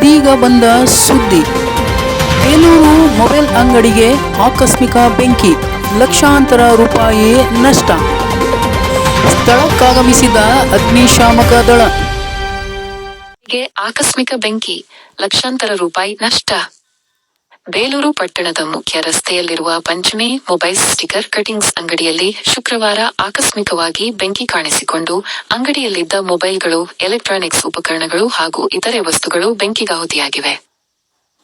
ಇದೀಗ ಬಂದ ಸುದ್ದಿ. ಬೇಲೂರು ಮೊಬೈಲ್ ಅಂಗಡಿಗೆ ಆಕಸ್ಮಿಕ ಬೆಂಕಿ, ಲಕ್ಷಾಂತರ ರೂಪಾಯಿ ನಷ್ಟ. ಸ್ಥಳಕ್ಕಾಗಮಿಸಿದ ಅಗ್ನಿಶಾಮಕ ದಳ. ಆಕಸ್ಮಿಕ ಬೆಂಕಿ, ಲಕ್ಷಾಂತರ ರೂಪಾಯಿ ನಷ್ಟ. ಬೇಲೂರು ಪಟ್ಟಣದ ಮುಖ್ಯ ರಸ್ತೆಯಲ್ಲಿರುವ ಪಂಚಮಿ ಮೊಬೈಲ್ಸ್ ಸ್ಟಿಕರ್ ಕಟಿಂಗ್ಸ್ ಅಂಗಡಿಯಲ್ಲಿ ಶುಕ್ರವಾರ ಆಕಸ್ಮಿಕವಾಗಿ ಬೆಂಕಿ ಕಾಣಿಸಿಕೊಂಡು ಅಂಗಡಿಯಲ್ಲಿದ್ದ ಮೊಬೈಲ್ಗಳು, ಎಲೆಕ್ಟ್ರಾನಿಕ್ಸ್ ಉಪಕರಣಗಳು ಹಾಗೂ ಇತರೆ ವಸ್ತುಗಳು ಬೆಂಕಿಗಾಹುತಿಯಾಗಿವೆ.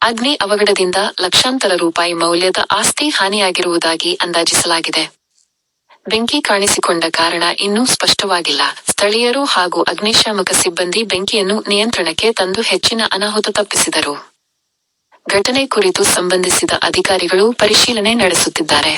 ಅಗ್ನಿ ಅವಘಡದಿಂದ ಲಕ್ಷಾಂತರ ರೂಪಾಯಿ ಮೌಲ್ಯದ ಆಸ್ತಿ ಹಾನಿಯಾಗಿರುವುದಾಗಿ ಅಂದಾಜಿಸಲಾಗಿದೆ. ಬೆಂಕಿ ಕಾಣಿಸಿಕೊಂಡ ಕಾರಣ ಇನ್ನೂ ಸ್ಪಷ್ಟವಾಗಿಲ್ಲ. ಸ್ಥಳೀಯರು ಹಾಗೂ ಅಗ್ನಿಶಾಮಕ ಸಿಬ್ಬಂದಿ ಬೆಂಕಿಯನ್ನು ನಿಯಂತ್ರಣಕ್ಕೆ ತಂದು ಹೆಚ್ಚಿನ ಅನಾಹುತ ತಪ್ಪಿಸಿದರು. ಘಟನೆ ಕುರಿತು ಸಂಬಂಧಿಸಿದ ಅಧಿಕಾರಿಗಳು ಪರಿಶೀಲನೆ ನಡೆಸುತ್ತಿದ್ದಾರೆ.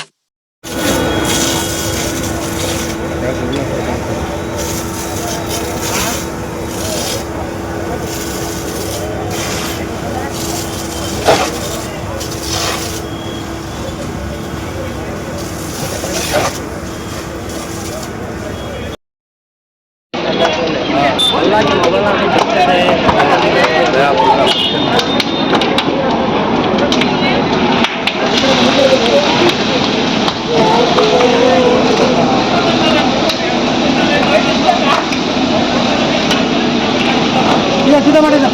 ಇಲ್ಲ, ಸಿದ್ಧ ಮಾಡಿದ